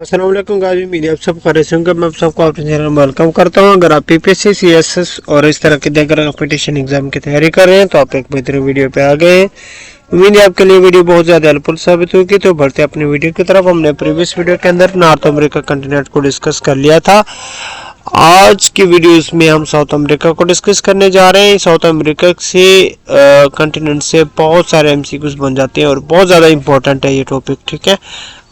अस्सलाम वालेकुम guys, media आप सब खैरियत से मैं आप सबको अपने चैनल में वेलकम करता हूं। अगर आप पीपीएससी सीएसएस और इस तरह के देकर कंपटीशन एग्जाम की तैयारी कर रहे हैं तो आप एक बेहतरीन वीडियो पे आ गए हैं। उम्मीद है आपके लिए वीडियो बहुत ज्यादा हेल्पफुल साबित होगी। तो बढ़ते अपने वीडियो की तरफ। हमने प्रीवियस वीडियो के अंदर नॉर्थ अमेरिका कंटिनेंट को डिस्कस कर लिया था। आज की वीडियोस में हम साउथ अमेरिका को डिस्कस करने जा रहे हैं। साउथ अमेरिका से कंटिनेंट से बहुत सारे एमसीक्यूज बन जाते हैं और बहुत ज़्यादा इंपॉर्टेंट है ये टॉपिक, ठीक है।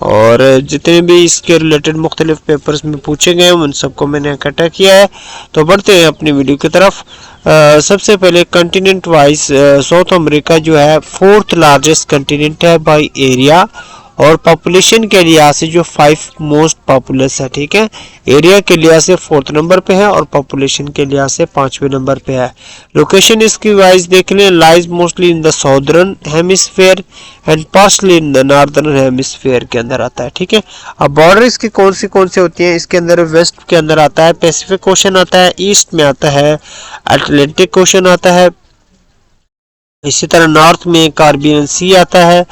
और जितने भी इसके रिलेटेड मुख्तलिफ पेपर्स में पूछे गए हैं उन सबको मैंने इकट्ठा किया है। तो बढ़ते हैं अपनी वीडियो की तरफ। सबसे पहले कंटिनेंट वाइज साउथ अमेरिका जो है फोर्थ लार्जेस्ट कंटिनेंट है बाय एरिया और पॉपुलेशन के लिहाज से जो 5 मोस्ट पॉपुलस है, ठीक है। एरिया के लिहाज से 4th नंबर पे है और पॉपुलेशन के लिहाज से 5वें नंबर पे है। लोकेशन इसकी वाइज देख लें, lies mostly in the southern hemisphere and partially in the northern hemisphere के अंदर आता है, ठीक है। अब बॉर्डर इसकी कौन सी होती है, इसके अंदर वेस्ट के अंदर आता है पैसिफिक ओशन आता है, ईस्ट में आता है अटलांटिक ओशन आता है, इसी तरह नॉर्थ में कार्बियन सी आता है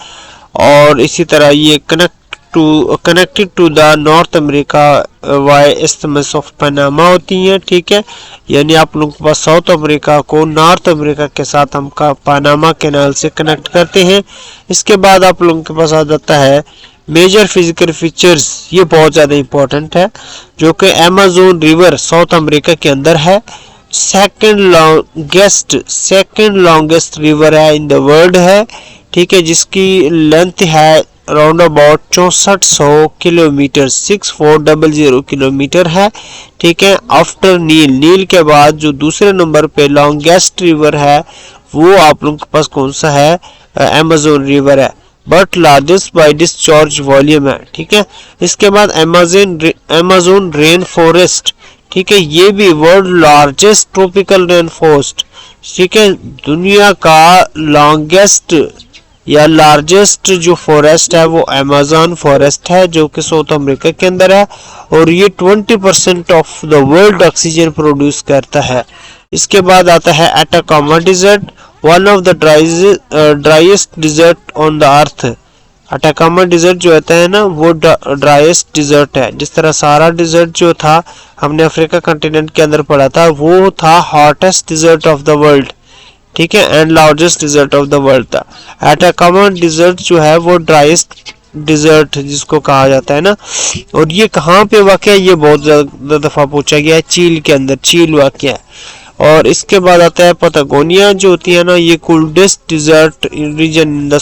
और इसी तरह ये connected to the North America via isthmus of Panama होती हैं, ठीक है। यानी आप लोगों के पास साउथ अमेरिका को नॉर्थ अमेरिका के साथ हम पनामा कैनाल से कनेक्ट करते हैं। इसके बाद आप लोगों के पास आ जाता है मेजर फिजिकल फीचर्स, ये बहुत ज़्यादा इंपॉर्टेंट है, जो कि अमेज़न रिवर साउथ अमेरिका के अंदर है। सेकेंड लॉन्गेस्ट रिवर है इन द वर्ल्ड है, ठीक है, जिसकी लेंथ है अराउंड अबाउट 6400 किलोमीटर 6400 किलोमीटर है, ठीक है। आफ्टर नील के बाद जो दूसरे नंबर पे लॉन्गेस्ट रिवर है वो आप लोगों के पास कौन सा है, अमेज़न रिवर है, but largest by discharge volume है, ठीक है। इसके बाद अमेज़न रेन फॉरेस्ट, ठीक है, ये भी world largest tropical rain forest, ठीक है। दुनिया का लॉन्गेस्ट या लार्जेस्ट जो फॉरेस्ट है वो अमेज़न फॉरेस्ट है, जो कि साउथ अमेरिका के अंदर है और ये 20% of the world oxygen produce करता है। इसके बाद आता है Atacama desert, one of the driest desert on the earth. Atacama desert जो होता है ना वो ड्राइएस्ट डिजर्ट है। जिस तरह सारा डिजर्ट जो था हमने अफ्रीका कंटिनेंट के अंदर पढ़ा था वो था hottest desert of the world, ठीक है, and largest desert of the world था। अटाकामा डिजर्ट जो है वो ड्राइएस्ट डिजर्ट जिसको कहा जाता है ना, और ये कहाँ पे वाक़ है, ये बहुत ज़्यादा दफ़ा पूछा गया है, चील के अंदर, चील वाक़ है। और इसके बाद आता है पतागोनिया जो होती है ना, ये coldest desert region in the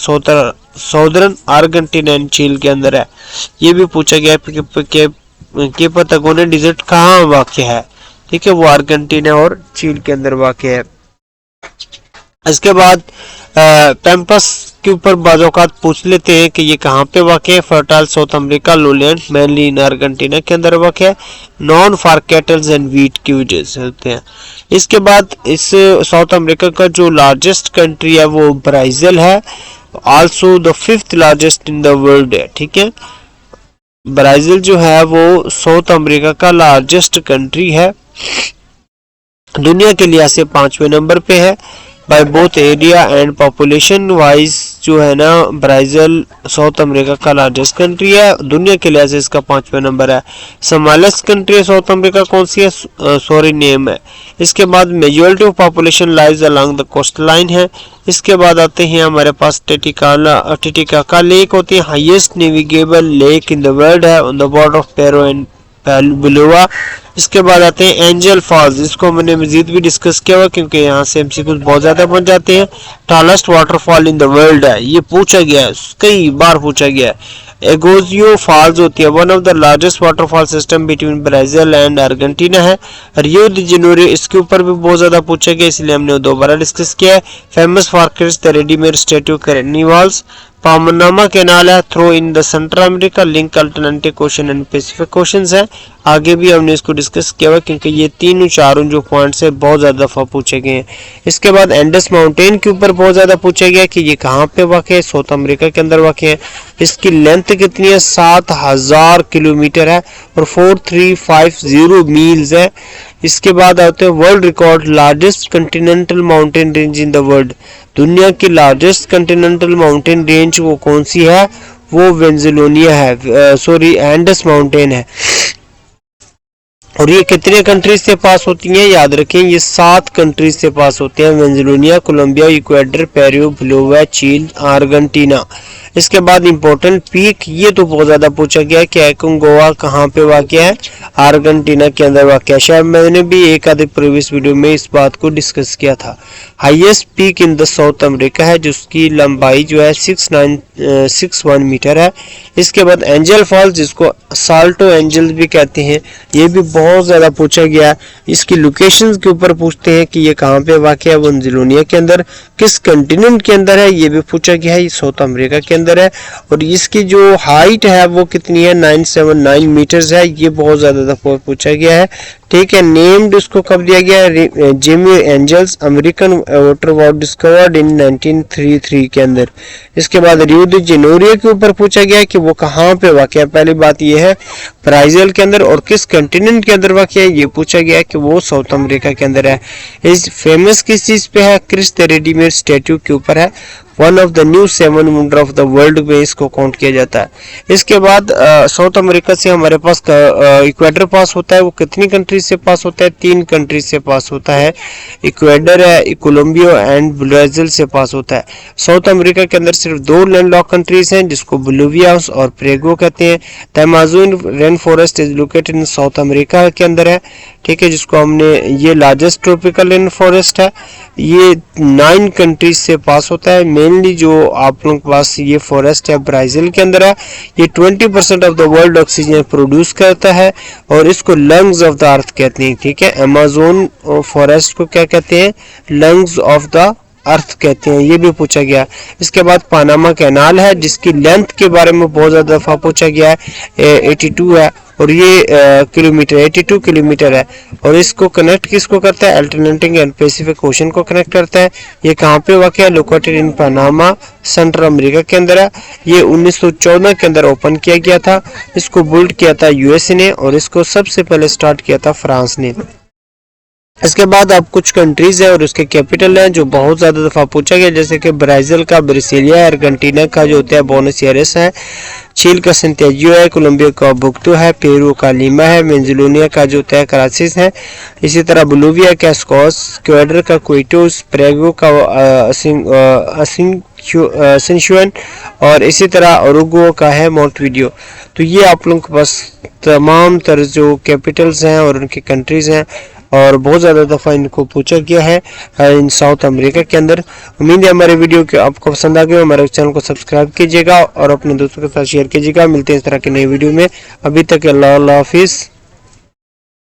southern Argentina and Chile के अंदर है। ये भी पूछा गया कि पतागोनिया डिजर्ट कहाँ वाक़ है, ठीक है, वो अर्जेंटीना और चील के अंदर वाक़ है। इसके बाद पैम्पस के ऊपर बाज़ औक़ात पूछ लेते हैं कि ये कहाँ पे वाक़ है। Fertile south America lowland mainly in Argentina के अंदर वाक़ है, non for kettles and wheat की वजह से होते हैं। इसके बाद इस साउथ अमेरिका का जो लार्जेस्ट कंट्री है वो ब्राज़ील है, also the 5th largest in the world है, ठीक है। ब्राज़ील जो है वो साउथ अमेरिका का लार्जेस्ट कंट्री है, दुनिया के लिहाज से 5वें नंबर पे है। By both area and population wise जो है ना ब्राज़ील साउथ अमेरिका का लार्जेस्ट कंट्री है, दुनिया के लिहाज से इसका 5वें नंबर है। स्मॉलेस्ट कंट्री साउथ अमेरिका कौन सी है, सूरीनेम है। इसके बाद majority of population lies along the coastline है। इसके बाद आते हैं हमारे पास टिटिकाका लेक होती है, highest navigable lake in the world है on the border of Peru and Bolivia. इसके बाद आते हैं एंजल फॉल्स, इसको मैंने मजीद भी डिस्कस किया हुआ क्योंकि यहाँ से एमसीक्यूज बहुत ज्यादा बन जाते हैं। Tallest waterfall in the world है, ये पूछा गया है, कई बार पूछा गया है। एगोजियो फॉल्स होती है, one of the largest waterfall system between Brazil and Argentina है। रियो डी जेनेरो, इसके ऊपर भी बहुत ज्यादा पूछा गया इसलिए हमने दोबारा डिस्कस किया है। Famous for Christ the Redeemer statue carnivals. Panama canal है, through in the Central America, link Atlantic Ocean and Pacific oceans है। आगे भी हमने इसको डिस्कस किया हुआ क्योंकि ये तीनों चारों जो पॉइंट्स है बहुत ज्यादा दफा पूछे गए हैं। इसके बाद एंडस माउंटेन के ऊपर बहुत ज्यादा पूछा गया कि ये कहाँ पे वाक़ है, साउथ अमेरिका के अंदर वाक़ है। इसकी लेंथ कितनी है, 7000 किलोमीटर है और 4350 मील्स है। इसके बाद आते हैं world record largest Continental mountain range in the world. दुनिया की लार्जेस्ट कंटिनेंटल माउंटेन रेंज वो कौन सी है, वो वेनेजुएला है, सॉरी एंडस माउंटेन है। और ये कितने कंट्रीज से पास होती हैं, याद रखें ये 7 कंट्रीज से पास होते हैं, Venezuela, Colombia, Ecuador, Peru, Bolivia, Chile, Argentina. इसके बाद इंपॉर्टेंट पीक, ये तो बहुत ज्यादा पूछा गया है कि एकोंगुआ कहाँ पे वाक़या है, अर्जेंटीना के अंदर वाक़या है। शायद मैंने भी एक आधे प्रीवियस वीडियो में इस बात को डिस्कस किया था। Highest peak in the south America है जिसकी लंबाई जो है 6961 मीटर है। इसके बाद एंजल फॉल्स जिसको साल्टो एंजल्स भी कहते हैं, ये भी बहुत ज्यादा पूछा गया है। इसकी लोकेशन के ऊपर पूछते हैं कि ये कहाँ पे वाक़या है, वेनेजुएला के अंदर, किस कंटिनेंट के अंदर है, ये भी पूछा गया है, ये साउथ अमेरिका के अंदर है। और इसकी जो हाइट है वो कितनी है, 979 मीटर्स है, ये बहुत ज्यादा दफा पूछा गया है। ठीक है, नेम्ड उसको कब दिया गया है, Jimmy Angels, American waterfall discovered in 1933 के अंदर। इसके बाद रियो डी जेनेरियो के ऊपर पूछा गया है कि वो कहाँ पे वाक़या है। पहली बात ये है ब्राजील के अंदर, और किस कंटिनेंट के अंदर वाक़या है, ये पूछा गया है कि वो साउथ अमेरिका के अंदर है। इस फेमस किस चीज पे है, क्रिस्ट रेडीमेड स्टैट्यू के ऊपर है। One of the new 7 wonder of the world में इसको काउंट किया जाता है। इसके बाद साउथ अमेरिका से हमारे पास इक्वेडर पास होता है, वो कितनी कंट्रीज से पास होता है, 3 कंट्रीज से पास होता है। इक्वेडर है, कोलंबिया एंड ब्राजील से पास होता है। साउथ अमेरिका के अंदर सिर्फ 2 लैंडलॉक कंट्रीज हैं जिसको बोलिविया और पेरू कहते हैं। The Amazon rain forest is located in south America के अंदर है, ठीक है, जिसको हमने, ये लार्जेस्ट ट्रॉपिकल रेन फॉरेस्ट है। ये 9 कंट्रीज से पास होता है। मेनली जो आप लोगों के पास ये फॉरेस्ट है ब्राजील के अंदर है। ये 20% of the world oxygen produce करता है और इसको लंग्स ऑफ द अर्थ कहते हैं। ठीक है, अमेज़न फॉरेस्ट को क्या कहते हैं, लंग्स ऑफ द अर्थ कहते हैं, ये भी पूछा गया। इसके बाद पानामा कैनाल है जिसकी लेंथ के बारे में बहुत ज्यादा दफा पूछा गया है, 82 है, और ये किलोमीटर 82 किलोमीटर है। और इसको कनेक्ट किसको करता है, अटलांटिक एंड पैसिफिक ओशन को कनेक्ट करता है। ये कहाँ पे वाक़या है, located in Panama, central America के अंदर है। ये 1914 के अंदर ओपन किया गया था। इसको बिल्ड किया था यूएसए ने, और इसको सबसे पहले स्टार्ट किया था फ्रांस ने। इसके बाद अब कुछ कंट्रीज है और उसके कैपिटल हैं जो बहुत ज्यादा दफा पूछा गया, जैसे कि ब्राजील का ब्रासिलिया, अर्जेंटीना का जो होता है बोनस एयरेस है, चिली का सैंटियागो है, कोलंबिया का बुक्तो है, पेरू का लीमा है, वेनेजुएला का जो होता है कराचिस है, इसी तरह बोलिविया का स्कोस, इक्वाडोर का क्विटोस, पेरू का असिंक्शन, और इसी तरह उरुग्वे का है मोंटेवीडियो। तो ये आप लोगों के पास तमाम तरह जो कैपिटल्स हैं और उनकी कंट्रीज हैं, और बहुत ज़्यादा दफ़ा इनको पूछा गया है इन साउथ अमेरिका के अंदर। उम्मीद है हमारे वीडियो के आपको पसंद आ गए। हमारे चैनल को सब्सक्राइब कीजिएगा और अपने दोस्तों के साथ शेयर कीजिएगा। मिलते हैं इस तरह के नए वीडियो में। अभी तक अल्लाह हाफिज़।